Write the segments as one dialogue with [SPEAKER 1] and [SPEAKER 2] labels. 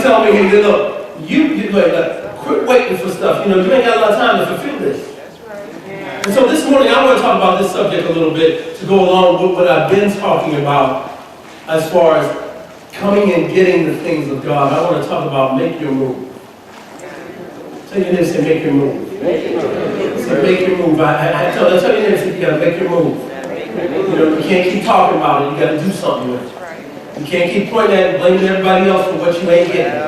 [SPEAKER 1] telling me, hey, look, you quit waiting for stuff. You ain't got a lot of time to fulfill this. And so this morning, I want to talk about this subject a little bit to go along with what I've been talking about as far as coming and getting the things of God. I want to talk about make your move. Tell your neighbor, say make your move. Say make your move. I tell your neighbor, say you got to make your move. You can't keep talking about it. You got to do something with it. You can't keep pointing at it and blaming everybody else for what you ain't getting,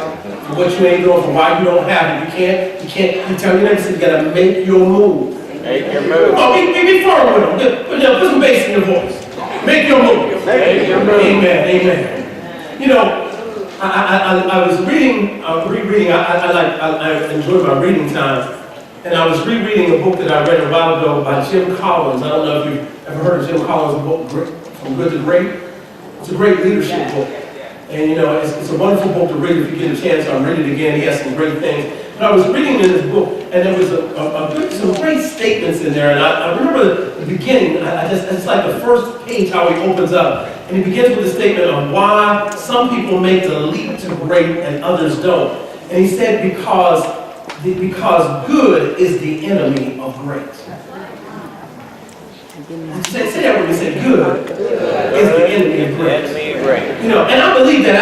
[SPEAKER 1] for what you ain't doing, for why you don't have it. You tell your neighbor, say you got to make your move.
[SPEAKER 2] Make your move.
[SPEAKER 1] Oh, be firm with them. Put some bass in your voice. Make your move.
[SPEAKER 2] Make your move.
[SPEAKER 1] Amen. Amen. I was reading, rereading. I enjoy my reading time, and I was rereading a book that I read a while ago by Jim Collins. I don't know if you've ever heard of Jim Collins' book, From Good to Great. It's a great leadership book, and it's a wonderful book to read if you get a chance. I'll read it again. He has some great things. But I was reading in his book, and there was some great statements in there. And I remember the beginning. It's like the first page how he opens up, and he begins with a statement on why some people make the leap to great and others don't. And he said because good is the enemy of great. Say that when you say good is the enemy of great. And I believe that.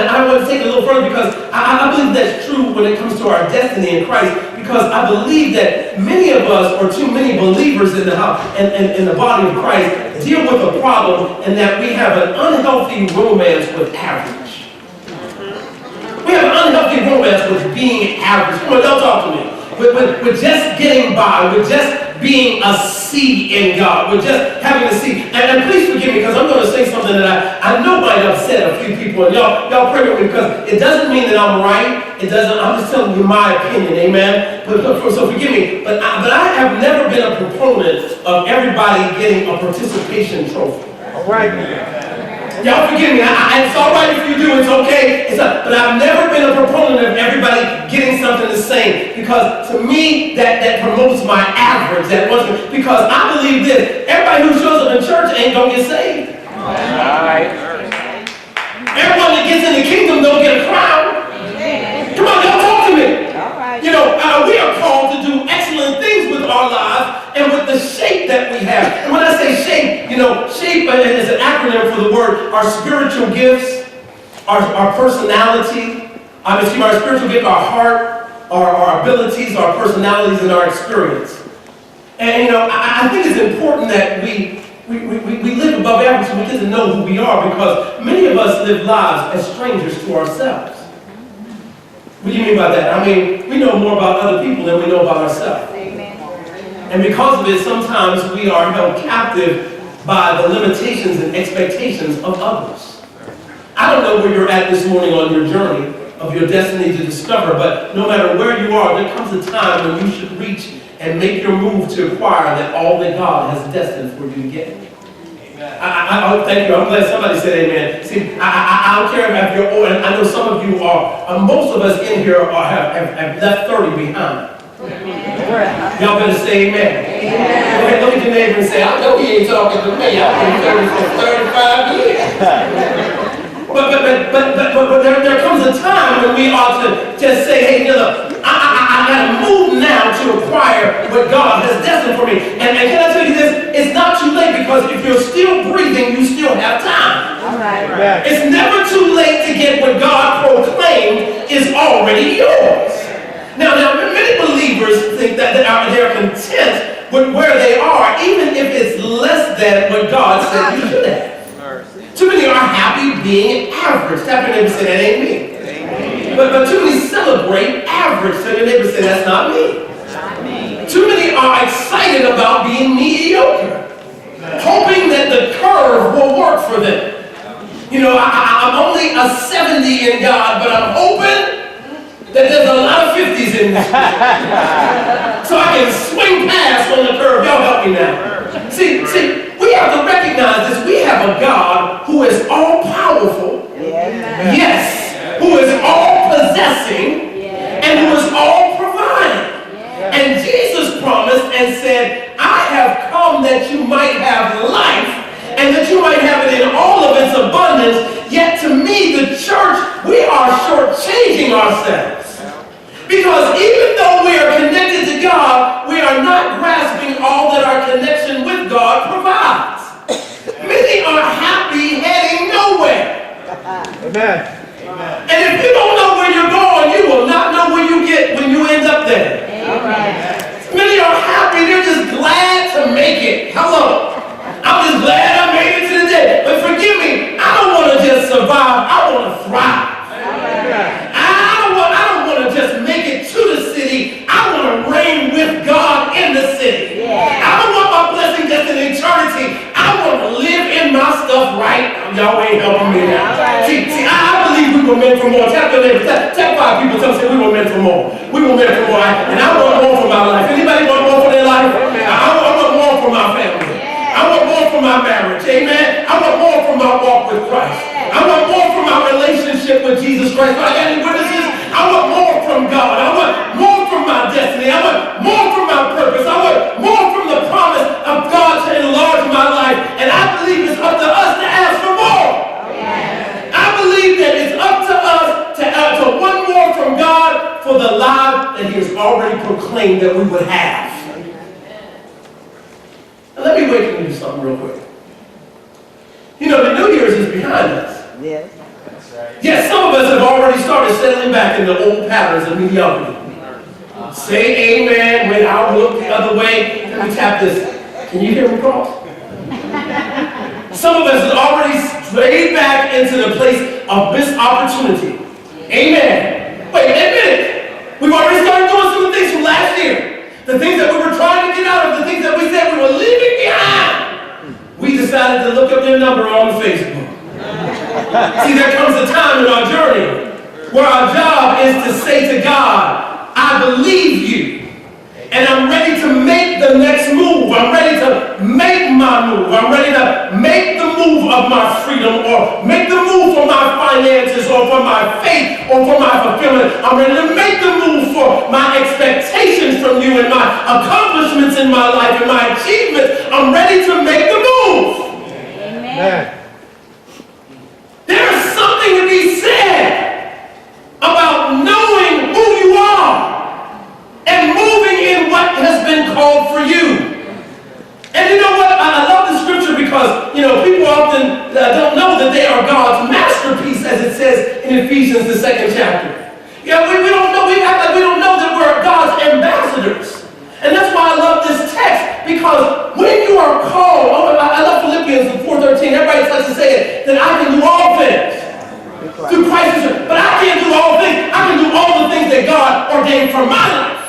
[SPEAKER 1] I want to take it a little further because I believe that's true when it comes to our destiny in Christ. Because I believe that many of us, or too many believers in the house and in the body of Christ, deal with a problem in that we have an unhealthy romance with average. We have an unhealthy romance with being average. Come on, don't talk to me. With just getting by, with just being a seed in God, with just having a seed. And please forgive me because I'm going to say something that I know might upset a few people. And y'all pray with me because it doesn't mean that I'm right. It doesn't. I'm just telling you my opinion. Amen. So forgive me. But I have never been a proponent of everybody getting a participation trophy.
[SPEAKER 2] All right.
[SPEAKER 1] Y'all forgive me. It's all right if you do. It's okay. But I've never been a proponent of everybody getting something the same because to me that promotes my average. Because I believe this: everybody who shows up in church ain't gonna get saved.
[SPEAKER 2] All right.
[SPEAKER 1] Everyone that gets in the kingdom don't get a crown. Come on, y'all talk to me. We are called to do excellent things with our lives and with the shape that we have. And when I say shape, shape is an acronym for the word our spiritual gifts, our personality, our spiritual gift, our heart, our abilities, our personalities, and our experience. And I think it's important that we live above average so we get to know who we are because many of us live lives as strangers to ourselves. What do you mean by that? I mean, we know more about other people than we know about ourselves. Amen. And because of it, sometimes we are held captive by the limitations and expectations of others. I don't know where you're at this morning on your journey of your destiny to discover, but no matter where you are, there comes a time when you should reach and make your move to acquire that all that God has destined for you to get. I thank you. I'm glad somebody said amen. See, I don't care if you're old, and I know some of you are. Most of us in here have left 30 behind. Y'all better say amen. Amen. Look at your neighbor and say, I know he ain't talking to me. I've been 30 for 35 years. But there comes a time when we ought to just say, hey, look, I got to move now to acquire what God has destined for me. And can I tell you this? It's not too late because if you're still breathing, you still have time.
[SPEAKER 3] All right.
[SPEAKER 1] It's never too late to get what God proclaimed is already yours. Now, many believers think that they're content with where they are, even if it's less than what God said you should have. Too many are happy being average. Tap your neighbor and say, that ain't me. But too many celebrate average. Tell your neighbor and say, that's not me. Too many are excited about being mediocre, hoping that the curve will work for them. I'm only a 70 in God, but I'm hoping that there's a lot of 50s in this. So I can swing past on the curve. Y'all help me now. See, we have to recognize this. We have a God who is all powerful, yes, who is all possessing, and who is all providing. And Jesus promised and said, I have come that you might have life and that you might have it in all of its abundance. Yet to me, the church we are shortchanging ourselves. Because even though we are connected to God, we are not grasping all that our connection with God provides. Many are happy heading nowhere.
[SPEAKER 2] Amen.
[SPEAKER 1] And if you don't know where you're going, you will not know where you get when you end up there. Many are happy, they're just glad to make it. Hello. I'm just glad I made it to the day. But forgive me, I don't want to just survive, I want to thrive. I don't want to just make it to the city. I want to reign with God in the city. I don't want my blessing just in eternity. I want to live in my stuff right. Y'all ain't helping me now. See, I believe we were meant for more. Tell 5 people, tell me we were meant for more. We were meant for more. And I want more for my life. Anybody want more for their life? I want more for my family. I want more for my marriage. Amen. I want more for my walk with Christ. I want more for my relationship with Jesus Christ. I got any witnesses? I want more from God. I want more from my destiny. I want more from my purpose. I want more from the promise of God to enlarge my life. And I believe it's up to us to ask for more. I believe that it's up to us to want more from God for the life that He has already proclaimed that we would have. Now let me wait and do something real quick. You know, the New Year's is behind us.
[SPEAKER 3] Yes.
[SPEAKER 1] Yes, some of us have already started settling back into old patterns of mediocrity. Say amen when I look the other way. Let me tap this. Can you hear me, Cross? Some of us have already strayed back into the place of missed opportunity. Amen. Wait a minute. We've already started doing some of the things from last year. The things that we were trying to get out of, the things that we said we were leaving behind. We decided to look up their number on Facebook. See, there comes a time in our journey where our job is to say to God, I believe you, and I'm ready to make the next move. I'm ready to make my move. I'm ready to make the move of my freedom, or make the move for my finances, or for my faith, or for my fulfillment. I'm ready to make the move for my expectations from you and my accomplishments in my life and my achievements. I'm ready to make the move.
[SPEAKER 3] Amen.
[SPEAKER 1] There is something to be said about knowing who you are and moving in what has been called for you. And you know what? I love the scripture because, you know, people often don't know that they are God's masterpiece, as it says in Ephesians, the 2nd chapter. Yeah, we don't know. We act like we don't know that we're God's ambassadors. And that's why I love this text, because when you are called, I love Philippians 4:13, everybody likes to say it, that I can do all things through Christ. But I can't do all things. I can do all the things that God ordained for my life.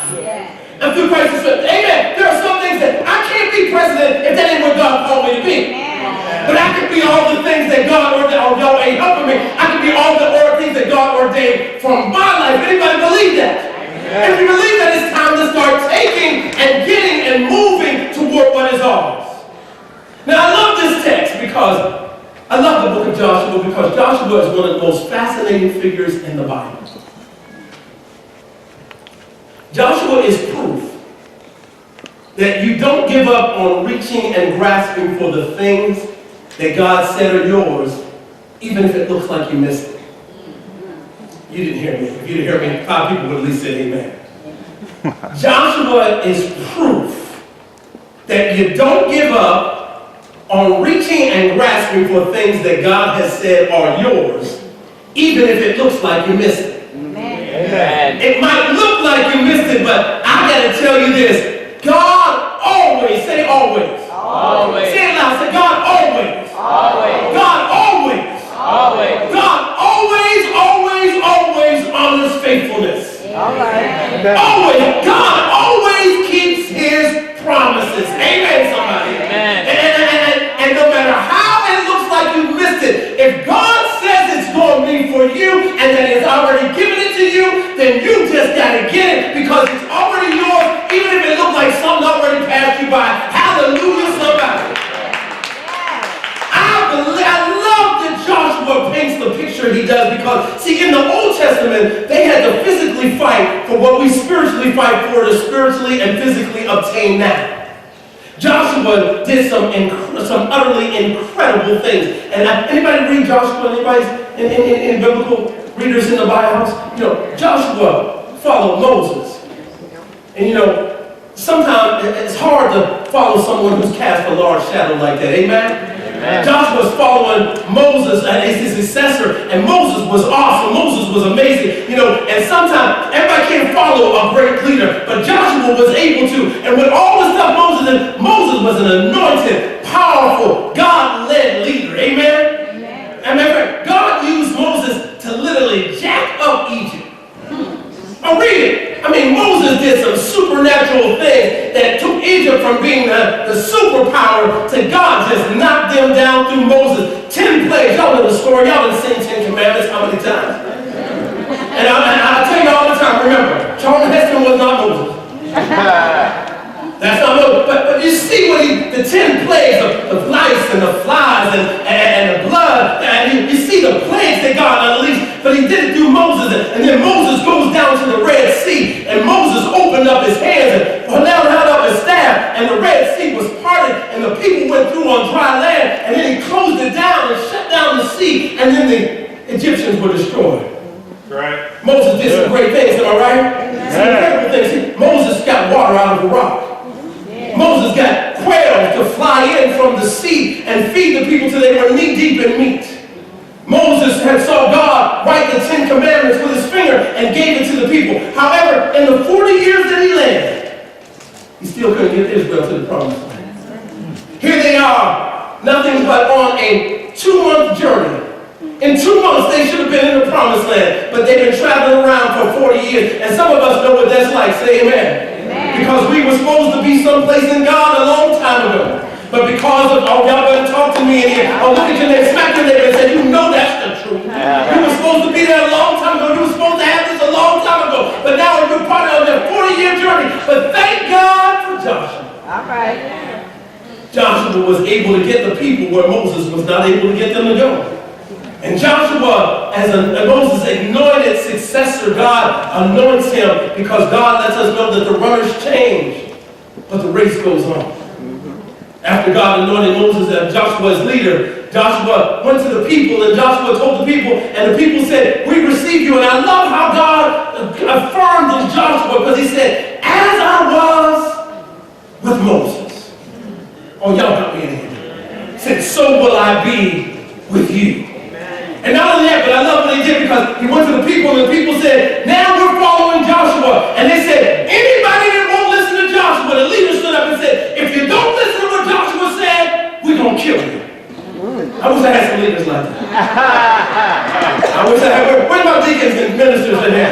[SPEAKER 1] And through Christ, amen. There are some things that I can't be president if that ain't what God called me to be. But I can be all the things that God ordained. Oh, y'all ain't helping me. I can be all the things that God ordained for my life. Anybody believe that? And if you believe that, it's time to start taking and getting and moving toward what is ours. Now, I love this text because I love the book of Joshua, because Joshua is one of the most fascinating figures in the Bible. Joshua is proof that you don't give up on reaching and grasping for the things that God said are yours, even if it looks like you missed it. You didn't hear me. If you didn't hear me, 5 people would at least say amen. Joshua is proof that you don't give up on reaching and grasping for things that God has said are yours, even if it looks like you missed it. Amen. It might look like you missed it, but I got to tell you this. God always, say always. Always. Say it loud, say God always. Always. God always. Always. God always honors faithfulness.
[SPEAKER 3] All right.
[SPEAKER 1] Always. God always keeps His promises. Amen, somebody. Amen. And no matter how it looks like you missed it, if God says it's going to be for you and that He's already given it to you, then you just got to get it because it's already yours, even if it looks like something already passed you by. Hallelujah, somebody. I love that Joshua paints the picture he does because, see, in the Old Testament, they had to physically fight for what we spiritually fight for to spiritually and physically obtain now. Joshua did some utterly incredible things. And anybody read Joshua? Anybody in biblical? readers in the Bible, Joshua followed Moses. And sometimes it's hard to follow someone who's cast a large shadow like that. Amen? Joshua's following Moses as his successor, and Moses was awesome. Moses was amazing. And sometimes everybody can't follow a great leader, but Joshua was able to. And with all the stuff Moses did, Moses was an anointed, powerful, God-led leader. Amen? And remember, God used Moses to literally jack up Egypt. Oh, read it. Moses did some supernatural things that took Egypt from being the superpower to God just knocked them down through Moses. 10 plagues. Y'all know the story. Y'all done seen 10 commandments how many times? And I tell you all the time, remember, Charlton Heston was not Moses. That's not Moses. But you see what the 10 plagues of lice and the flies and the blood, and you see the plagues that God unleashed, but he did it through Moses. And then Moses goes down to the Red Sea, and Moses opened up his hands and held up his staff, and the Red Sea was parted, and the people went through on dry land, and then he closed it down and shut down the sea, and then the Egyptians were destroyed.
[SPEAKER 2] Right.
[SPEAKER 1] Moses did some great things, am I right? Some incredible things. Moses got water out of a rock. Moses got quails to fly in from the sea and feed the people till they were knee deep in meat. Moses had saw God write the 10 commandments with his finger and gave it to the people. However, in the 40 years that he lived, he still couldn't get Israel to the promised land. Here they are, nothing but on a 2-month journey. In 2 months, they should have been in the promised land, but they've been traveling around for 40 years. And some of us know what that's like. Say amen. Because we were supposed to be someplace in God a long time ago. But because of, y'all better talk to me in here. Look at your neighbor, smack your neighbor and say, you know that's the truth. You were supposed to be there a long time ago. You were supposed to have this a long time ago. But now you're part of their 40-year journey. But thank God for Joshua.
[SPEAKER 3] All right.
[SPEAKER 1] Joshua was able to get the people where Moses was not able to get them to go. And Joshua, as Moses' anointed successor, God anoints him because God lets us know that the runners change, but the race goes on. After God anointed Moses and Joshua as leader, Joshua went to the people, and Joshua told the people, and the people said, we receive you. And I love how God affirmed in Joshua, because he said, as I was with Moses. Oh, y'all got me in here. He said, so will I be with you. And not only that, but I love what he did, because he went to the people, and the people said, now we're following Joshua. And they said, anybody that won't listen to Joshua, the leader stood up and said, if you don't listen to what Joshua said, we're going to kill you. I wish I had some leaders like that. I wish I had, where's my deacons and ministers in here?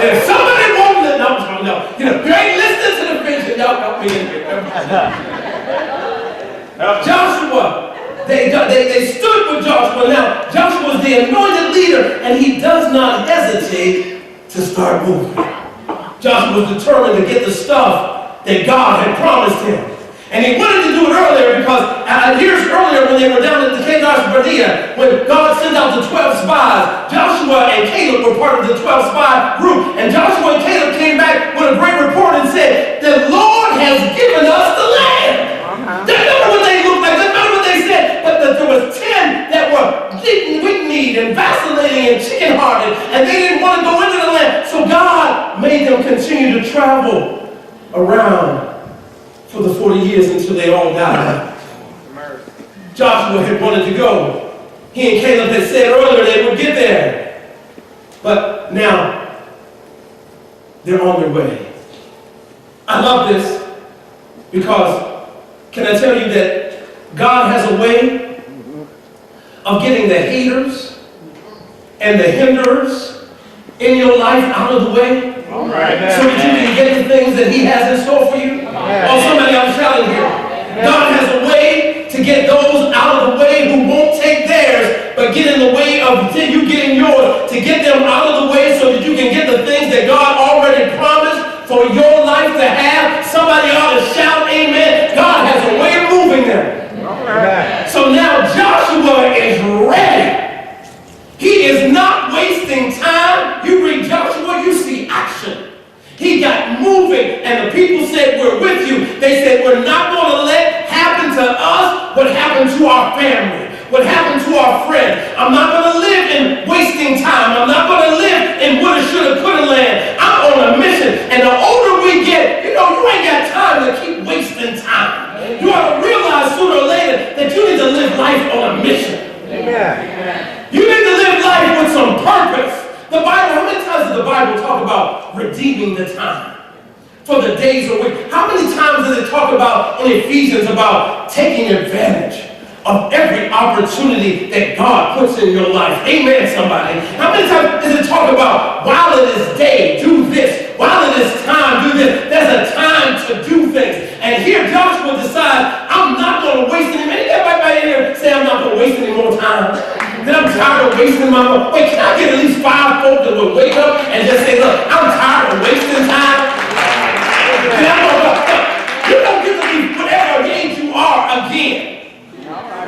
[SPEAKER 1] If somebody won't listen, no. You ain't listening to the vision, y'all got me in here. Joshua. They stood with Joshua. Now, Joshua is the anointed leader, and he does not hesitate to start moving. Joshua was determined to get the stuff that God had promised him. And he wanted to do it earlier because years earlier when they were down at the Kadesh Barnea, when God sent out the 12 spies, Joshua and Caleb were part of the 12 spy group. And Joshua and Caleb came back with a great report and said, the Lord has given us the land. Doesn't matter what they looked like, doesn't matter what they said, but that there was 10 that were weak-kneed and vacillating and chicken-hearted, and they didn't want to go into the land. So God made them continue to travel around for the 40 years until they all died. Joshua had wanted to go. He and Caleb had said earlier they would get there. But now, they're on their way. I love this because, can I tell you that God has a way of getting the haters and the hinderers in your life out of the way? So that you can get the things that he has in store for you? Oh, somebody I'm shouting here. God has a way to get those out of the way who won't take theirs, but get in the way of you getting yours, to get them out of the way so that you can get the things that God already promised for your life to have. Somebody ought to shout amen. God has a way of moving them. So now Joshua is ready. He is not wasting time. You read Joshua, you see action. He got moving, and the people said, we're with you. They said, we're not going to let happen to us what happened to our family. What happened to our friend? I'm not going to live in wasting time. I'm not going to live in woulda, shoulda, coulda land. I'm on a mission. And the older we get, you ain't got time to keep wasting time. You ought to realize sooner or later that you need to live life on a mission.
[SPEAKER 3] Amen.
[SPEAKER 1] You need to live life with some purpose. The Bible, how many times does the Bible talk about redeeming the time? For the days are wicked. How many times does it talk about in Ephesians about taking advantage of every opportunity that God puts in your life? Amen, somebody. How many times does it talk about while it is day, do this. While it is time, do this. There's a time to do things. And here Joshua decides, I'm not going to waste any minute. Everybody in here say, I'm not going to waste any more time. Then I'm tired of wasting my money. Wait, can I get at least 5 folk that will wake up and just say, look, I'm tired of wasting time? You don't get to be whatever age you are again.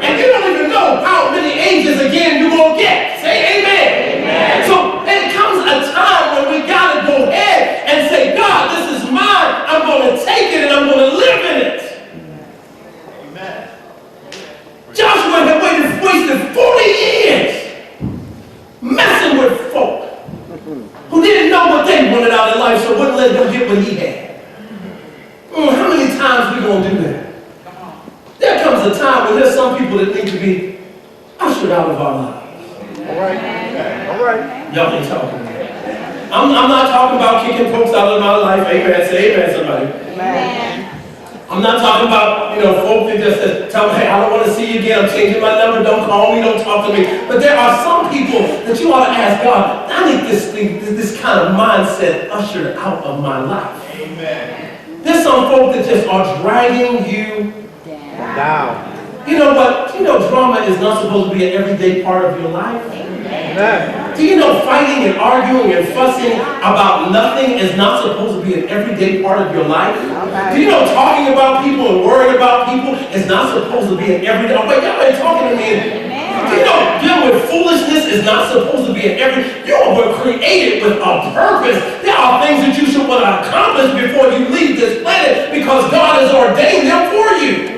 [SPEAKER 1] And you don't even know how many ages again you're going to get. Say amen. Amen. So there comes a time when we got to go ahead and say, God, this is mine. I'm going to take it and I'm going to live in it. Amen. Joshua had wasted 40 years messing with folk who didn't know what they wanted out of life, so wouldn't let them get what he had. How many times we going to do that? There comes a time when there's some people that need to be ushered out of our lives.
[SPEAKER 3] All right. All right.
[SPEAKER 1] Y'all ain't talking to me. I'm not talking about kicking folks out of my life. Amen. Say amen, somebody.
[SPEAKER 3] Amen.
[SPEAKER 1] I'm not talking about, folk that just tell me, hey, I don't want to see you again. I'm changing my number. Don't call me. Don't talk to me. But there are some people that you ought to ask God, I need this kind of mindset ushered out of my life. Amen. There's some folk that just are dragging you
[SPEAKER 3] Down.
[SPEAKER 1] You know what? Drama is not supposed to be an everyday part of your life.
[SPEAKER 3] Amen.
[SPEAKER 1] Do you know fighting and arguing and fussing about nothing is not supposed to be an everyday part of your life? Do you know talking about people and worrying about people is not supposed to be an everyday? Oh, wait, y'all ain't talking to me. Do you know dealing with foolishness is not supposed to be an everyday? You were created with a purpose. There are things that you should want to accomplish before you leave this planet because God has ordained them for you.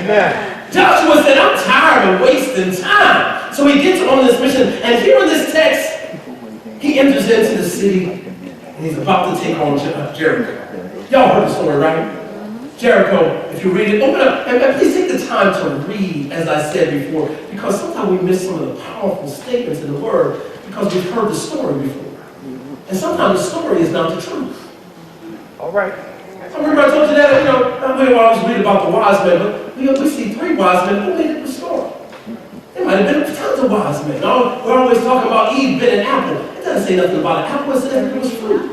[SPEAKER 3] Amen.
[SPEAKER 1] Joshua said, I'm tired of wasting time. So he gets on this mission. And here in this text, he enters into the city and he's about to take on Jericho. Y'all heard the story, right? Jericho, if you read it, open up. And please take the time to read, as I said before, because sometimes we miss some of the powerful statements in the Word because we've heard the story before. And sometimes the story is not the truth.
[SPEAKER 3] All right.
[SPEAKER 1] I remember I told you that, we always read about the wise men, but we see 3 wise men. Who made up the story? There might have been tons of wise men. We're always talking about Eve bit an apple. It doesn't say nothing about an apple. It says it was fruit.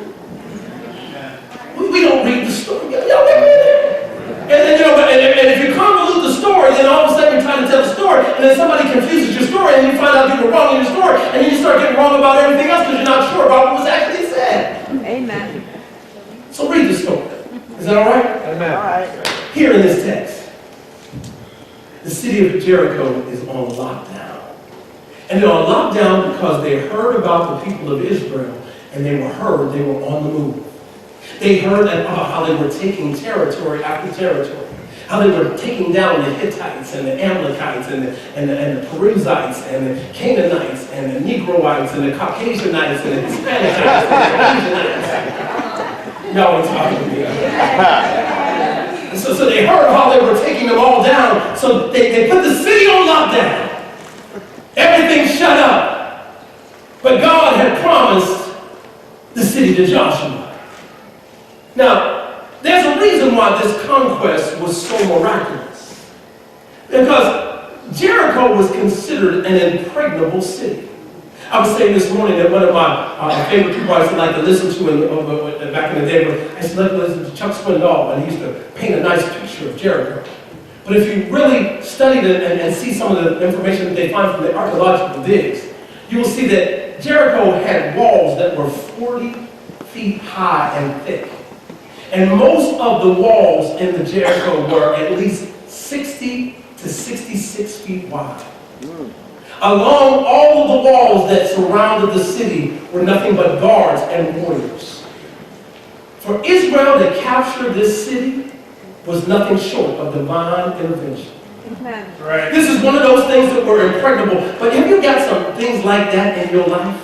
[SPEAKER 1] We don't read the story. Y'all with me there? And if you convolute the story, then all of a sudden you're trying to tell the story, and then somebody confuses your story, and you find out you were wrong in your story, and then you start getting wrong about everything else because you're not sure about what was actually said.
[SPEAKER 4] Amen.
[SPEAKER 1] So read the story. Is that all right?
[SPEAKER 3] Amen.
[SPEAKER 4] All right.
[SPEAKER 1] Here in this text, the city of Jericho is on lockdown. And they're on lockdown because they heard about the people of Israel, and they were on the move. They heard about how they were taking territory after territory, how they were taking down the Hittites and the Amalekites and the Perizzites and the Canaanites and the Negroites and the Caucasianites and the Hispanics and the Asianites. Y'all ain't talking to me. So they heard how they were taking them all down, so they put the city on lockdown. Everything shut up. But God had promised the city to Joshua. Now, there's a reason why this conquest was so miraculous. Because Jericho was considered an impregnable city. I was saying this morning that one of my favorite people I used to like to listen to back in the day, I used to like to listen to Chuck Swindoll, and he used to paint a nice picture of Jericho. But if you really studied it and see some of the information that they find from the archaeological digs, you will see that Jericho had walls that were 40 feet high and thick. And most of the walls in the Jericho were at least 60 to 66 feet wide. Along all of the walls that surrounded the city were nothing but guards and warriors. For Israel to capture this city was nothing short of divine intervention. Right. This is one of those things that were impregnable. But have you got some things like that in your life?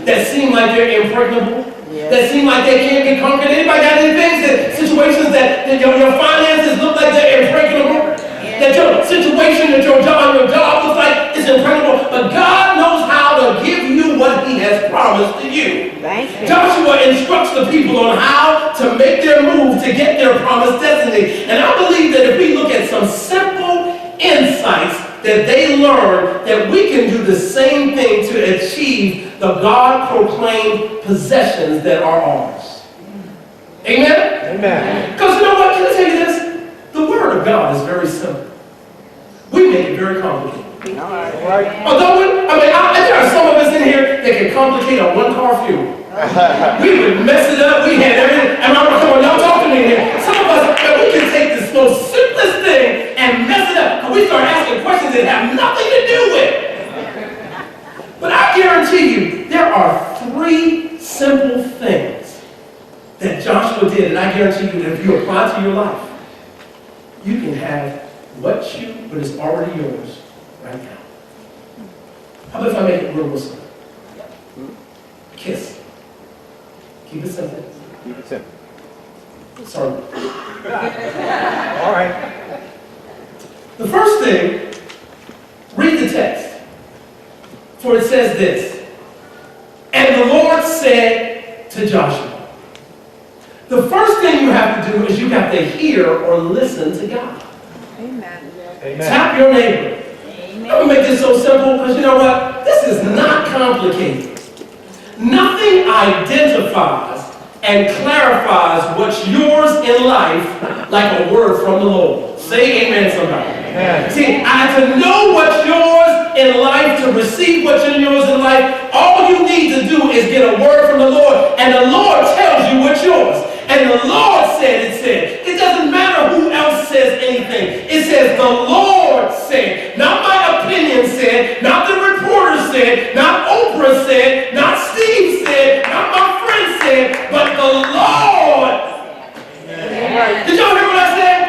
[SPEAKER 1] That seem like they're impregnable? That seem like they can't be conquered? Anybody got any things, situations that your finances look like they're impregnable? That your situation, that your job looks like it's impregnable? But God knows how to give you what He has promised to you. Joshua instructs the people on how to make their move to get their promised destiny. And I believe that if we look at some simple insights that they learned, that we can do the same thing to achieve the God-proclaimed possessions that are ours. Amen?
[SPEAKER 3] Amen.
[SPEAKER 1] Because you know what? Can I tell you this? The Word of God is very simple. We make it very complicated.
[SPEAKER 3] All right.
[SPEAKER 1] Although, there are some of us in here that can complicate a one-car funeral. We would mess it up. We had everything. And I'm come on, y'all talk to me here. Some of us, we can take this most simplest thing and mess it up. And we start asking questions that have nothing to do with it. But I guarantee you, there are 3 simple things that Joshua did, and I guarantee you that if you apply to your life, you can have what is already yours right now. How about if I make it real simple? Kiss. Keep it simple.
[SPEAKER 3] Keep it simple.
[SPEAKER 1] Sorry.
[SPEAKER 3] All right.
[SPEAKER 1] The first thing, read the text. For it says this. And the Lord said to Joshua. The first thing you have to do is you have to hear or listen to God.
[SPEAKER 4] Amen.
[SPEAKER 3] Amen.
[SPEAKER 1] Tap your neighbor. I'm going to make this so simple because you know what? This is not complicated. Nothing identifies and clarifies what's yours in life like a word from the Lord. Say amen, somebody.
[SPEAKER 3] Amen.
[SPEAKER 1] See, I have to know what's yours in life to receive what's yours in life. All you need to do is get a word from the Lord, and the Lord tells you what's yours. And the Lord said, it said. It doesn't matter who else says anything. It says the Lord said. Not my opinion said. Not the reporter said. Not Oprah said. Not Steve said. Not my friend said. But the Lord. Did y'all hear what I said?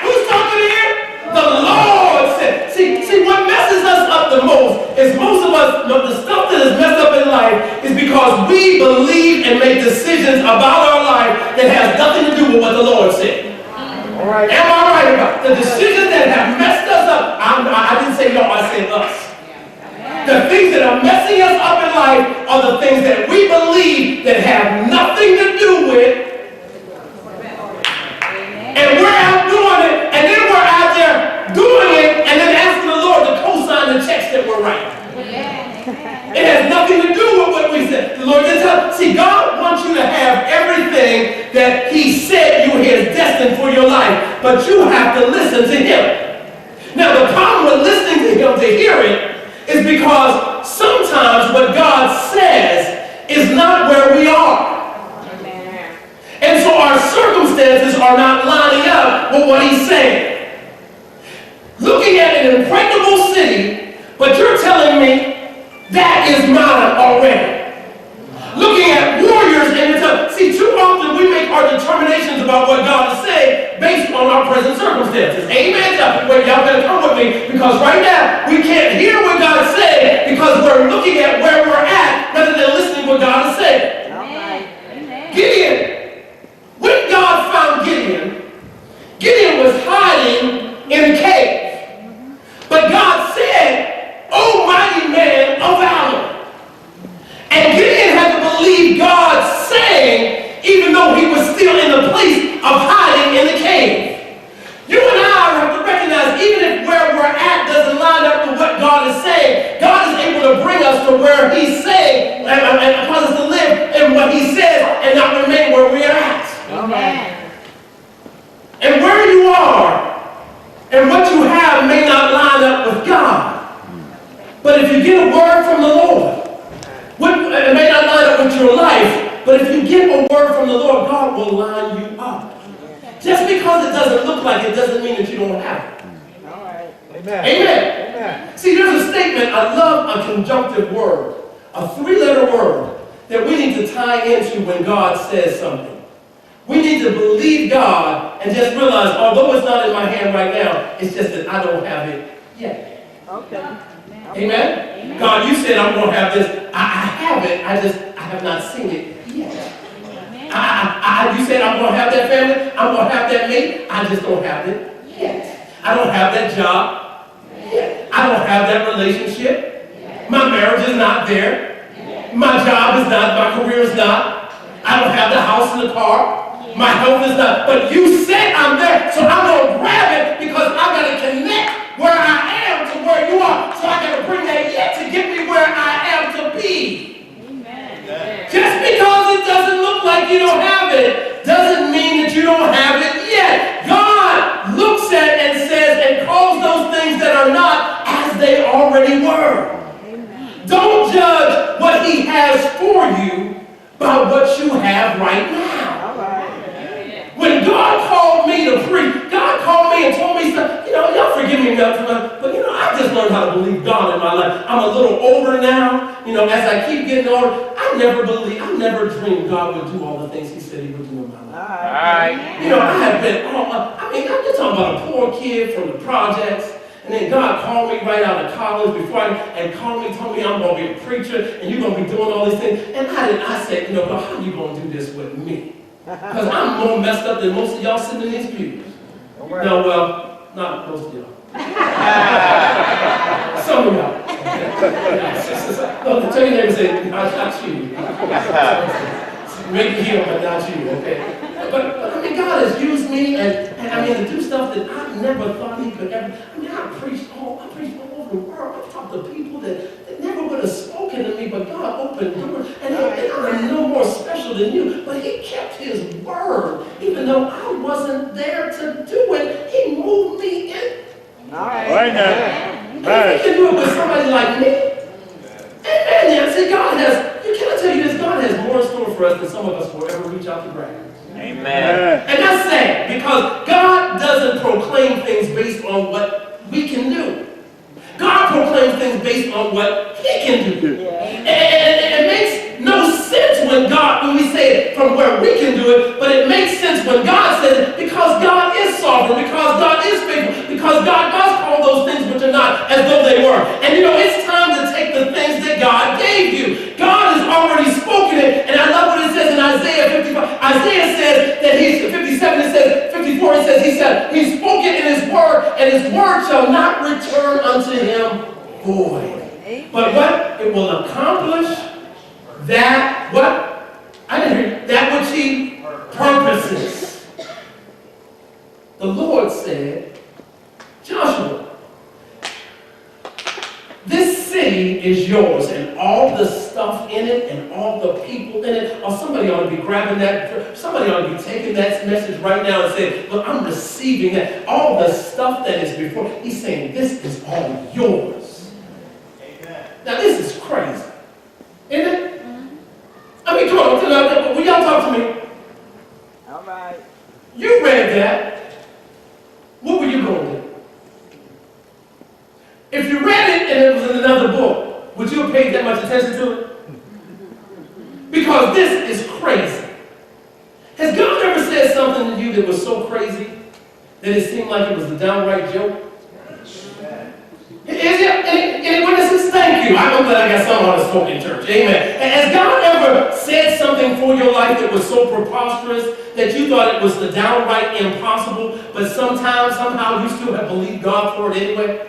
[SPEAKER 1] Who's talking here? The Lord said. See, what messes us up the most is most of us, the stuff that is messed up in life is because we believe and make decisions about our life that has nothing to do with what the Lord said.
[SPEAKER 3] All right.
[SPEAKER 1] Am I right about the decisions that have messed us up? I didn't say y'all, I said us. The things that are messing us up in life are the things that we believe that have nothing to do with. And we're out doing it, and then we're out there doing it, and then asking the Lord to co-sign the checks that we're writing. It has nothing to do with what we said. The Lord didn't tell. See, God wants you to have everything that He said you is destined for your life, but you have to listen to Him. Now, the problem with listening to Him to hear it is because sometimes what God says is not where we are. And so our circumstances are not lining up with what He's saying. Looking at an impregnable city, but you're telling me that is mine already. Looking at warriors and you're telling, see, too often we make our determinations about what God is saying based on our present circumstances. Amen. Well, y'all better come with me because right now we can't hear what God is saying because we're looking at where we're at rather than listening to what God is saying. Gideon. When God found Gideon, Gideon was hiding in a cave. But God said, "O mighty man of valor." And Gideon had to believe God saying, even though he was still in the place of hiding in the cave. You and I have to recognize, even if where we're at doesn't line up with what God is saying, God is able to bring us to where He's saying and cause us to live in what He says and not remain where we are at.
[SPEAKER 4] Amen.
[SPEAKER 1] And where you are and what you have may not line up with God. But if you get a word from the Lord, it may not line up with your life, but if you get a word from the Lord, God will line you up. Just because it doesn't look like it doesn't mean that you don't have it.
[SPEAKER 4] All right.
[SPEAKER 3] Amen.
[SPEAKER 1] Amen.
[SPEAKER 3] Amen.
[SPEAKER 1] See, there's a statement, I love a conjunctive word, a 3-letter word that we need to tie into when God says something. We need to believe God and just realize, although it's not in my hand right now, it's just that I don't have it yet.
[SPEAKER 4] Okay.
[SPEAKER 1] Amen? God, you said I'm going to have this. I have it. I have not seen it yet. You said I'm going to have that family. I'm going to have that mate. I just don't have it yet. I don't have that job yet. I don't have that relationship. My marriage is not there. My job is not. My career is not. I don't have the house and the car. My health is not. But you said I'm there. So I'm going to grab it because I got to connect where I am to where you are. So I got to bring that yet to get me where I am to be. Amen. Just because it doesn't look like you don't have it doesn't mean that you don't have it yet. God looks at and says and calls those things that are not as they already were. Amen. Don't judge what he has for you by what you have right now. When God called me to preach, God called me and told me something. Y'all forgive me now, but I just learned how to believe God in my life. I'm a little older now. As I keep getting older, I never dreamed God would do all the things he said he would do in my life.
[SPEAKER 2] All right.
[SPEAKER 1] I have been, I'm just talking about a poor kid from the projects. And then God called me right out of college told me I'm going to be a preacher and you're going to be doing all these things. And I said, God, how are you going to do this with me? Because I'm more messed up than most of y'all sitting in these pews.
[SPEAKER 3] Right.
[SPEAKER 1] No, well, not most of y'all. Some of y'all. Okay. No, tell your neighbor, say, not you. Maybe heal, but not you, okay? But I mean, God has used me and to do stuff that I never thought he could ever. I preached all over the world. I talked to people that never would have spoken to me, but God opened doors. And I'm no more special than you, but he kept his word. Even though I wasn't there to do it, he moved me in.
[SPEAKER 4] All right.
[SPEAKER 3] Right now.
[SPEAKER 1] And if he can do it with somebody like me, amen. Yeah, see, can I tell you this? God has more in store for us than some of us will ever reach out to grab.
[SPEAKER 2] Amen.
[SPEAKER 1] And that's sad because God doesn't proclaim things based on what we can do. God proclaims things based on what he can do. And it makes no sense when we say it from where we can do it, but it makes sense when God says it because God is sovereign, because God is faithful, because God does call those things which are not as though they were. And it's time to take the things that God gave you. God has already spoken it, and I love what it says in Isaiah 55. Isaiah says that he's 57, it says 54, it says he spoke it in his word, and his word shall not return unto him void. But what? It will accomplish that, what? I didn't hear you. That which he purposes. The Lord said, Joshua, this city is yours and all the stuff in it and all the people in it. Or somebody ought to be grabbing that. Somebody ought to be taking that message right now and saying, look, I'm receiving that. All the stuff that is before. He's saying, this is all yours. Amen. Now, this is crazy. Isn't it? I mean, come on. Will y'all talk to me?
[SPEAKER 4] All right.
[SPEAKER 1] You read that. What were you going to do? If you read it and it was in another book, would you have paid that much attention to it? Because this is crazy. Has God ever said something to you that was so crazy that it seemed like it was a downright joke? Any witnesses? Thank you. I'm glad I got someone to spoke in church. Amen. And has God ever said something for your life that was so preposterous that you thought it was the downright impossible, but somehow you still have believed God for it anyway?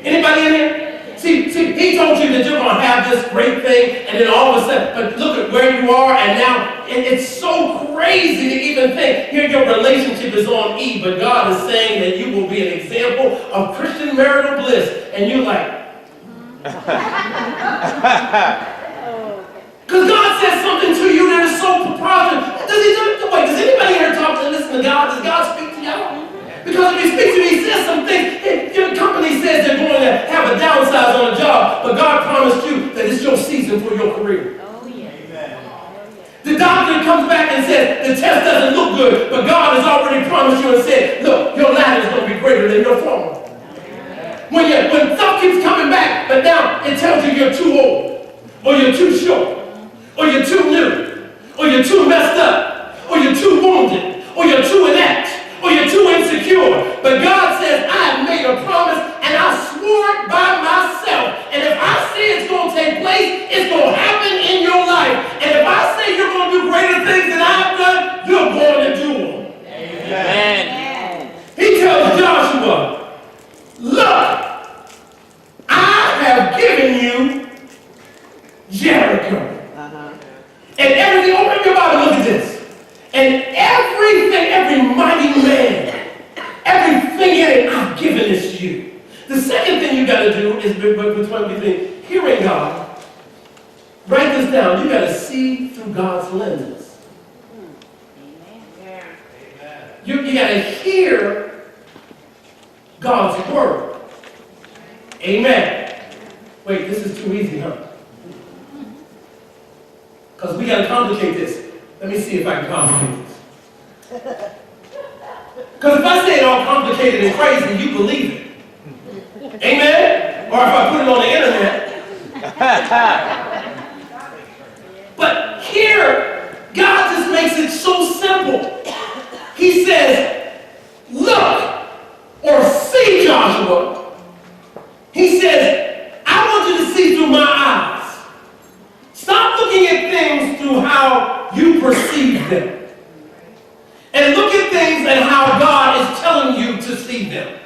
[SPEAKER 1] Anybody in here? See, he told you that you're going to have this great thing, and then all of a sudden, but look at where you are, and now it's so crazy to even think, here your relationship is on E, but God is saying that you will be an example of Christian marital bliss, and you're like, because God says something to you that is so preposterous. Does anybody here talk to listen to God? Does God speak to y'all? Because if he speaks to you, he says some things. Your company says they're going to have a downsize on a job, but God promised you that it's your season for your career. Oh, yeah. Amen. The doctor comes back and says the test doesn't look good, but God has already promised you and said, look, your ladder is going to be greater than your former. When stuff keeps coming back, but now it tells you you're too old, or you're too short, or you're too new, or you're too messed up, or you're too wounded, or you're too inept, or Everything, every mighty man, everything in it, I've given this to you. The second thing you got to do is between hearing God. Write this down. You got to see through God's lenses. You got to hear God's word. Amen. Wait, this is too easy, huh? Because we got to complicate this. Let me see if I can complicate this. Because if I say it all complicated and crazy, you believe it. Amen? Or if I put it on the internet. But here, God just makes it so simple. He says, look or see, Joshua. He says, I want you to see through my eyes. Stop looking at things through how you perceive them. And look at things and how God is telling you to see them.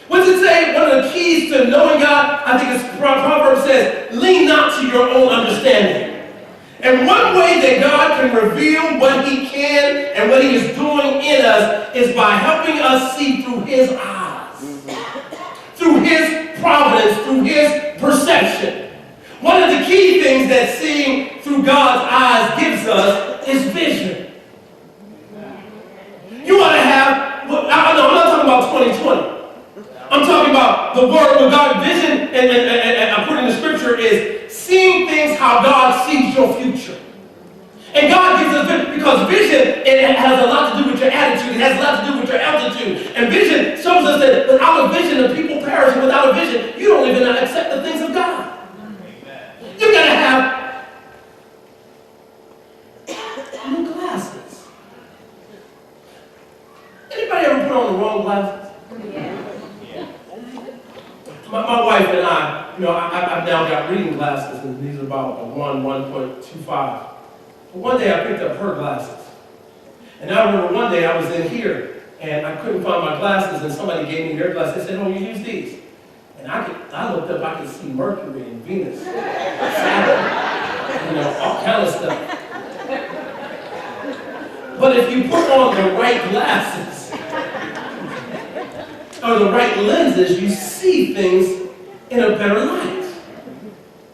[SPEAKER 1] What does it say? One of the keys to knowing God, I think it's Proverbs says, lean not to your own understanding. And one way that God can reveal what he can and what he is doing in us is by helping us see through his eyes. Through his providence, through his perception. One of the key things that seeing through God's eyes gives us is vision. You ought to have, I'm not talking about 2020. I'm talking about the word with God. Vision, and according to scripture, is seeing things how God sees your future. And God gives us vision because vision, it has a lot to do with your attitude. It has a lot to do with your altitude. And vision shows us that without a vision, the people perish. And without a vision, you don't even accept the things of God. You got to have new glasses. Anybody ever put on the wrong glasses? My wife and I, I've now got reading glasses, and these are about a 1.25. But one day I picked up her glasses. And I remember one day I was in here, and I couldn't find my glasses, and somebody gave me their glasses. They said, oh, you use these. And I looked up, I could see Mercury and Venus, Saturn, all kind of stuff. But if you put on the right glasses, or the right lenses, you see things in a better light.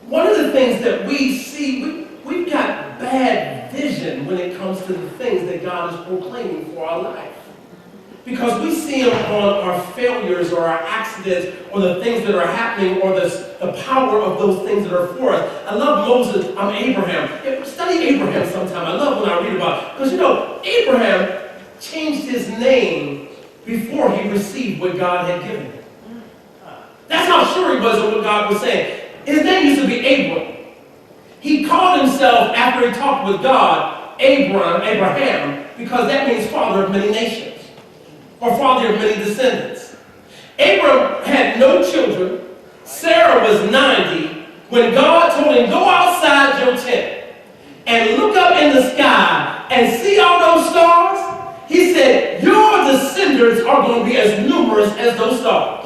[SPEAKER 1] One of the things that we see, we've got bad vision when it comes to the things that God is proclaiming for our life. Because we see them on our failures or our accidents or the things that are happening or the power of those things that are for us. I love Moses, Abraham. Study Abraham sometime. I love when I read about it. Because Abraham changed his name before he received what God had given him. That's how sure he was of what God was saying. His name used to be Abram. He called himself, after he talked with God, Abraham, because that means father of many nations, or father of many descendants. Abram had no children. Sarah was 90 when God told him, go outside your tent and look up in the sky and see all those stars. He said, your descendants are going to be as numerous as those stars.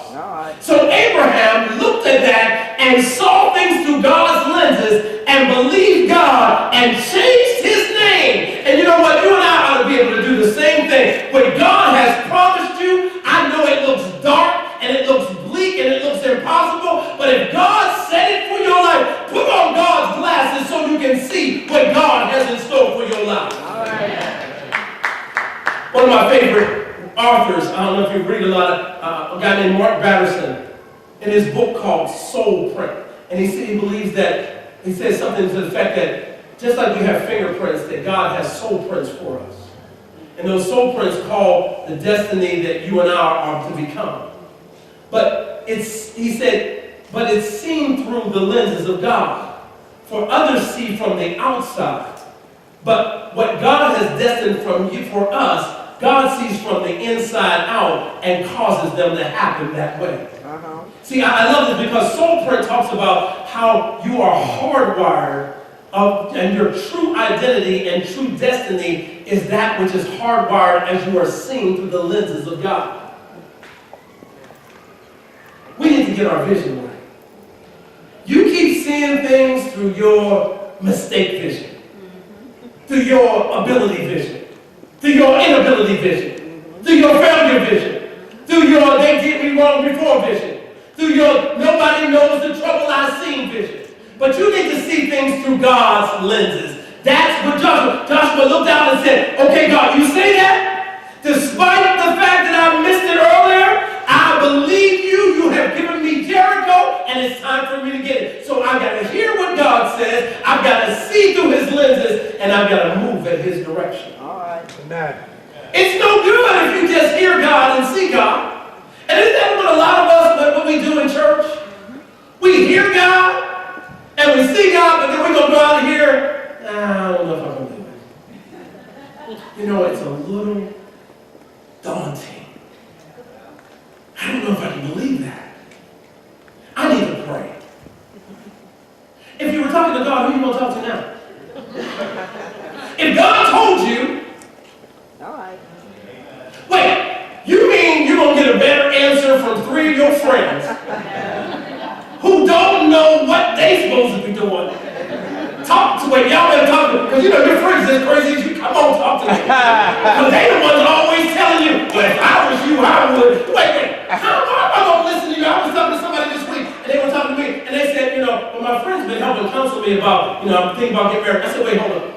[SPEAKER 1] So Abraham looked at that and saw things through God's lenses and believed God and changed his name. And you know what? You and I ought to be able to do the same thing. What God has promised you, I know it looks dark and it looks bleak and it looks impossible, but if God said it for your life, put on God's glasses so you can see what God has in store for your life. All right. One of my favorite authors, I don't know if you read a lot of, a guy named Mark Batterson, in his book called Soul Print. And he believes that, he says something to the fact that just like we have fingerprints, that God has soul prints for us. And those soul prints call the destiny that you and I are to become. But he said, but it's seen through the lenses of God. For others see from the outside. But what God has destined for us, God sees from the inside out and causes them to happen that way. See, I love this because Soul Print talks about how you are hardwired and your true identity and true destiny is that which is hardwired as you are seen through the lenses of God. We need to get our vision right. You keep seeing things through your mistake vision, through your ability vision, through your inability possibility vision, through your failure vision, through your they did me wrong before vision, through your nobody knows the trouble I've seen vision. But you need to see things through God's lenses. That's what Joshua looked down and said, okay, God, you say that? Despite the fact that I missed it earlier, I believe you. You have given me Jericho, and it's time for me to get it. So I've got to hear what God says. I've got to see through his lenses, and I've got to move in his direction.
[SPEAKER 4] All right.
[SPEAKER 3] Amen.
[SPEAKER 1] It's no good if you just hear God and see God. And isn't that what a lot of us, what we do in church? We hear God, and we see God, but then we're going to go out of here, I don't know if I'm going to do it. You know, it's a little daunting. I don't know if I can believe that. I need to pray. If you were talking to God, who are you going to talk to now? If God told you,
[SPEAKER 4] All right.
[SPEAKER 1] wait, you mean you're going to get a better answer from 3 of your friends who don't know what they supposed to be doing? Talk to it. Y'all better talk to them. Because you know your friends as crazy as you. Come on, talk to them. Because they the ones always telling you, well, if I was you, I would. Wait. How am I going to listen to you? I was talking to somebody this week, and they were talking to me, and they said, you know, well, my friend's been helping counsel me about, you know, I'm thinking about getting married. I said, wait, hold on.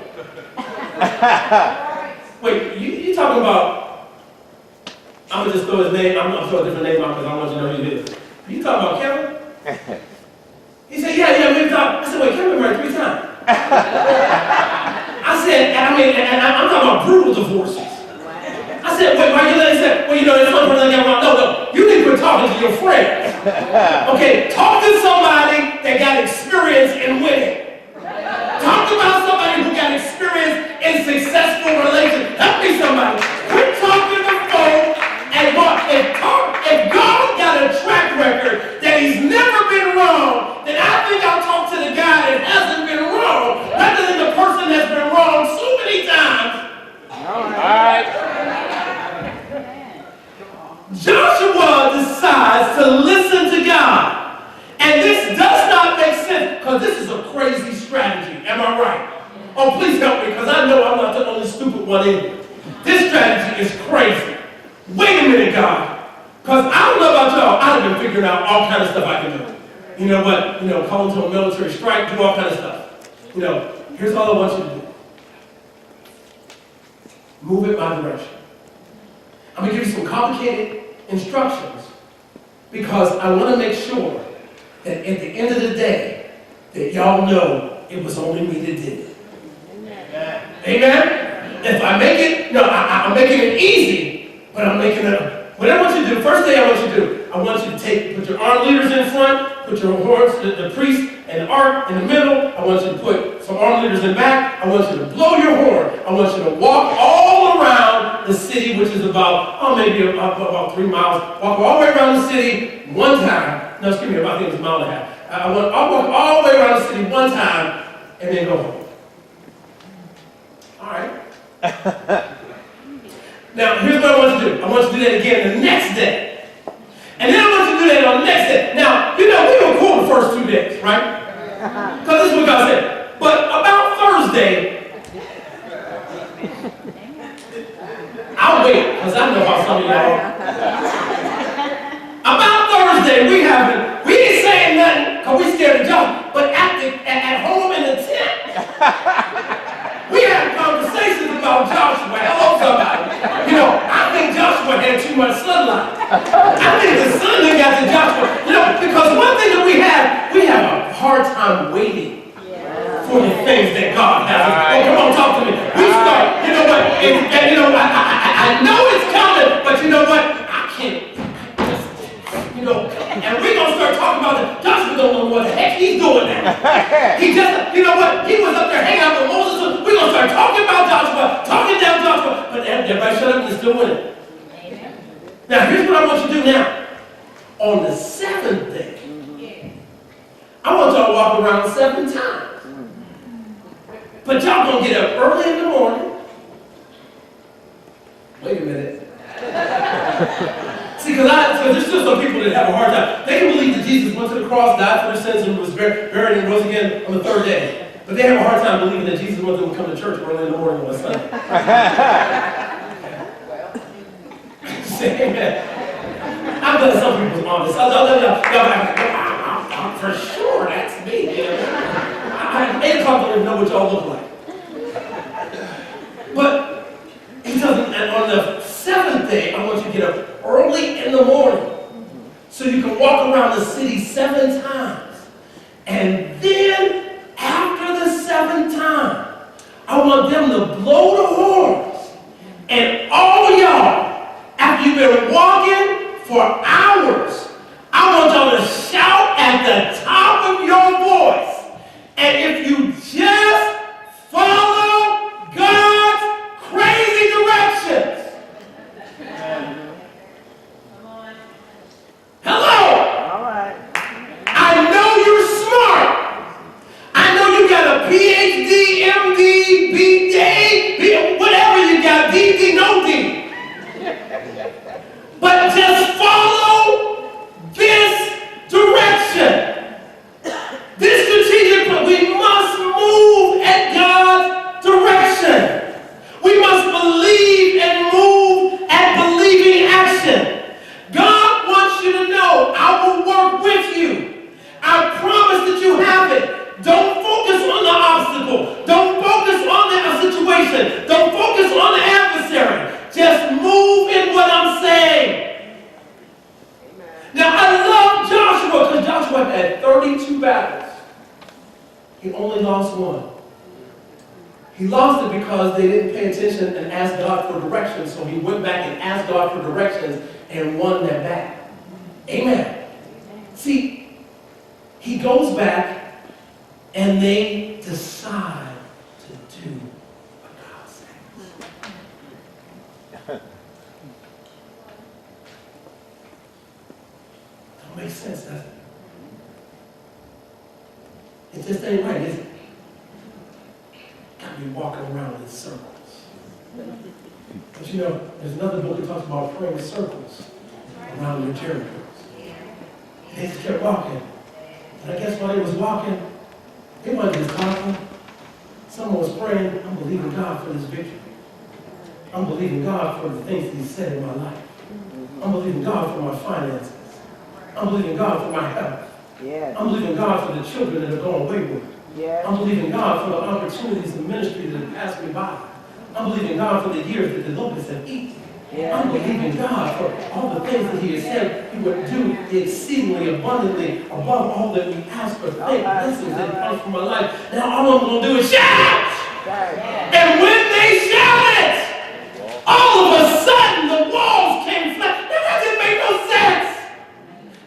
[SPEAKER 1] Wait, you talking about, I'm going to just throw his name, I'm going to throw a different name out because I want you to know who he is. You talking about Kevin? He said, yeah, we talking. I said, wait, Kevin been married 3 times. I said, and I'm talking about brutal divorces. I said, wait, why you let? He said, well, you know, there's one person that got wrong. No, you need to quit talking to your friends. Okay, talk to somebody that got experience in winning. Talk about somebody who got experience in successful relations. Help me, somebody. Quit talking to folks and what? If God got a track record that he's never been wrong, then I think I'll talk to the guy that hasn't been wrong, rather than the person that's been wrong so many times.
[SPEAKER 4] All
[SPEAKER 2] right.
[SPEAKER 1] Joshua decides to listen to God. And this does not make sense, because this is a crazy strategy. Am I right? Oh, please help me, because I know I'm not the only stupid one in here. This strategy is crazy. Wait a minute, God. Because I don't know about y'all, I've been figuring out all kind of stuff I can do. You know what? You know, call into a military strike, do all kind of stuff. You know, here's all I want you to do. Move in my direction. I'm going to give you some complicated instructions because I want to make sure that at the end of the day, that y'all know it was only me that did it. Amen? Amen? If I make it, no, I'm making it easy, but I'm making it, what I want you to do, first thing I want you to do, I want you to put your armed leaders in front, put your horns, the priest and the ark in the middle. I want you to put some armed leaders in back. I want you to blow your horn. I want you to walk all around the city, which is about, maybe about 3 miles. Walk all the way around the city one time. No, excuse me, I think it was a mile and a half. I'll walk all the way around the city one time and then go home. All right. Now, here's what I want you to do. I want you to do that again the next day. And then I want you to do that on the next day. Now, you know, we were cool the first 2 days, right? Because this is what God said. But about Thursday, I'll wait, because I know how some of y'all are. About Thursday, we ain't saying nothing, because we scared of Joshua. But at home in the tent, we had conversations about Joshua. Hello, somebody. You know, I think Joshua had too much sunlight. I think the sun that got to Joshua. You know, because one thing that we have a hard time waiting for the things that God has. Oh, come on, talk to me. We start, you know what, and you know, I know it's coming, but you know what, I can't, you know, and we're going to start talking about it. Joshua don't know what the heck he's doing now. He just, you know what, he was up there hanging out with Moses. We're going to start talking about Joshua, talking down Joshua, but everybody shut up and still winning. Now, here's what I want you to do now. On the 7th day, I want y'all to walk around 7 times. But y'all gonna get up early in the morning. Wait a minute. See, because there's still some people that have a hard time. They can believe that Jesus went to the cross, died for their sins, and was buried and rose again on the 3rd day. But they have a hard time believing that Jesus wants them to come to church early in the morning on a Sunday. say amen? I'm glad some people's honest. For sure, that's me. You know? I 8 o'clock don't even know what y'all look like. But he doesn't, and on the 7th day, I want you to get up early in the morning so you can walk around the city 7 times. And then, after the 7th time, I want them to blow the horns. And all y'all, after you've been walking for hours, I want y'all to shout at the top of your voice. And if you just follow God's crazy directions. Hello?
[SPEAKER 4] All right.
[SPEAKER 1] I know you're smart. I know you got a PhD, MD, BD, whatever you got, DD, no D. But just follow this direction. This strategic plan, we must move at God's direction. We must believe and move at believing action. God wants you to know, I will work with you. I promise that you have it. Don't focus on the obstacle. Don't focus on the situation. Don't focus on the adversary. Just move in what I'm saying. Now, I love Joshua because Joshua had 32 battles. He only lost one. He lost it because they didn't pay attention and ask God for directions. So he went back and asked God for directions and won that battle. Amen. See, he goes back and they decide to do what God says. Don't make sense, does it? It just ain't right, is it? Got me walking around in circles. But you know, there's another book that talks about praying in circles around your territories. They just kept walking. And I guess while they was walking, they wasn't just talking. Someone was praying, I'm believing God for this victory. I'm believing God for the things that He said in my life. I'm believing God for my finances. I'm believing God for my health.
[SPEAKER 4] Yes.
[SPEAKER 1] I'm believing God for the children that are going wayward.
[SPEAKER 4] Yes.
[SPEAKER 1] I'm believing God for the opportunities in ministry that have passed me by. I'm believing God for the years that the locusts have eaten.
[SPEAKER 4] Yes.
[SPEAKER 1] I'm believing God for all the things that He has said He would do exceedingly abundantly above all that we ask or think. This is that comes from my life. Now all I'm going to do is shout! And when they shouted, all of a sudden the walls came flat. Now that didn't make no sense.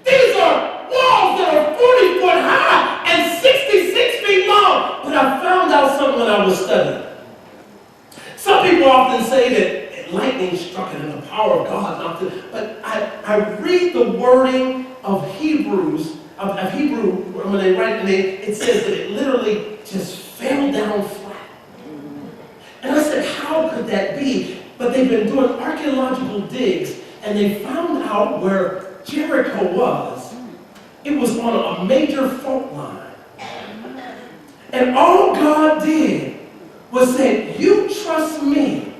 [SPEAKER 1] These are walls that are 40 foot high and 66 feet long. But I found out something when I was studying. Some people often say that lightning struck it and the power of God knocked it. But I read the wording of Hebrews, of Hebrew, when they write it says that it literally just fell down flat. And I said, how could that be? But they've been doing archaeological digs and they found out where Jericho was. It was on a major fault line. And all God did was say, you trust me,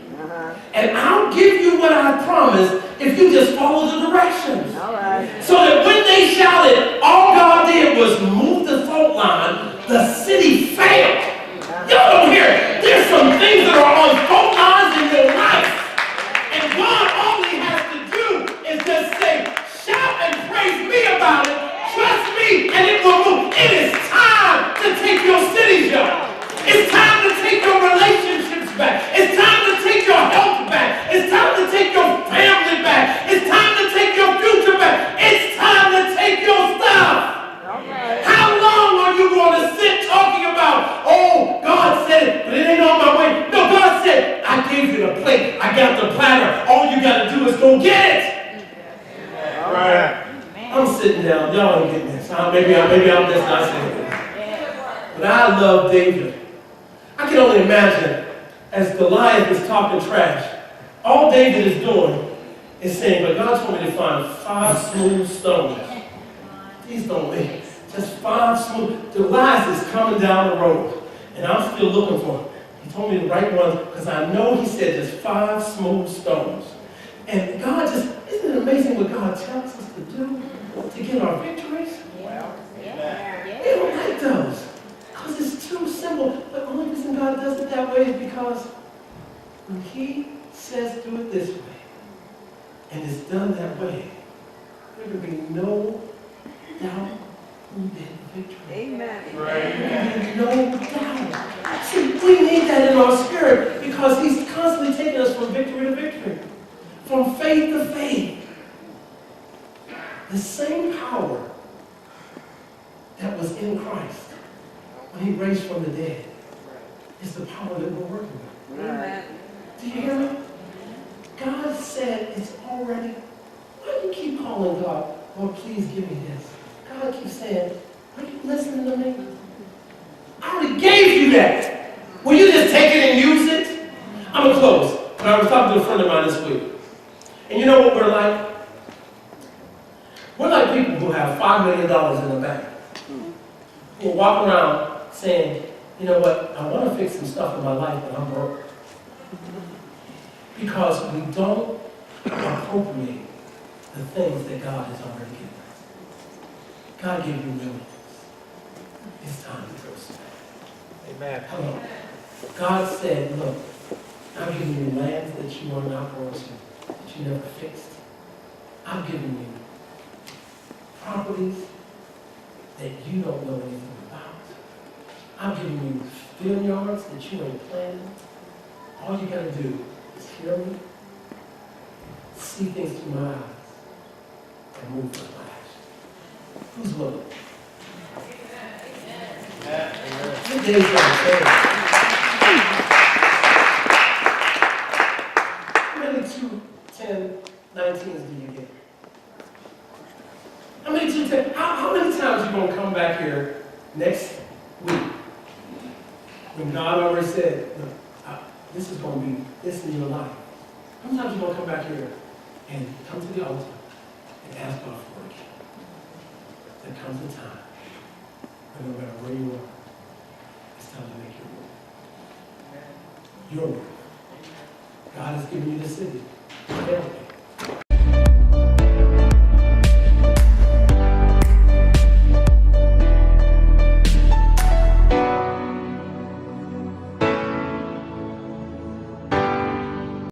[SPEAKER 1] and I'll give you what I promised if you just follow the directions.
[SPEAKER 4] All right.
[SPEAKER 1] So that when they shouted, all God did was move the fault line, the city failed. Y'all don't hear it. There's some things that are on fault lines in your life. And God all He has to do is just say, shout and praise me about it, trust me, and it will move. It is time to take your cities, y'all. It's time to take your relationships back. It's time to take your health back. It's time to take your family back. It's time to take your future back. It's time to take your stuff.
[SPEAKER 4] Okay.
[SPEAKER 1] How long are you going to sit talking about, oh, God said it, but it ain't on my way? No, God said, I gave you the plate. I got the platter. All you got to do is go get it.
[SPEAKER 4] All right.
[SPEAKER 1] I'm sitting down. Y'all ain't getting this. Maybe I'm just not saying it. But I love David. I can only imagine as Goliath is talking trash, all David is doing is saying, but God told me to find 5 smooth stones. These don't make it. Just 5 smooth. Goliath is coming down the road, and I'm still looking for him. He told me the right ones because I know He said just 5 smooth stones. And God just, Isn't it amazing what God tells us to do to get our victories? We don't like those because it's too simple. But the only reason God does it that way is because when He says do it this way, and it's done that way, there will be no doubt who did the victory.
[SPEAKER 4] Amen.
[SPEAKER 1] There will be no doubt. See, we need that in our spirit because He's constantly taking us from victory to victory, from faith to faith. The same power that was in Christ when He raised from the dead is the power that we're working with.
[SPEAKER 4] Amen.
[SPEAKER 1] Do you hear me? God said it's already. Why do you keep calling God, Lord, please give me this? God keeps saying, are you listening to me? I already gave you that. Will you just take it and use it? I'm going to close. But I was talking to a friend of mine this week. And you know what we're like? We're like people who have $5 million in the bank. Who walk around saying, you know what, I want to fix some stuff in my life, but I'm broke. Because we don't appropriate the things that God has already given us. God gave you millions. It's time to go spend.
[SPEAKER 3] Amen.
[SPEAKER 1] Come on. God said, look, I'm giving you lands that you are not going to, that you never fixed. I'm giving you properties that you don't know anything about. I'm giving you vineyards that you ain't planting. All you got to do is hear me, see things through my eyes, and move with my action. Who's willing? Good days are there. How many 2, 10, 19s do you get? How many 2, 10? How many times you gonna come back here next week when God already said, look, this is gonna be this in your life? How many times you gonna come back here and come to the altar and ask God for it again? There comes a time when no matter where you are, it's time to make your move. Your move. God has given you the city.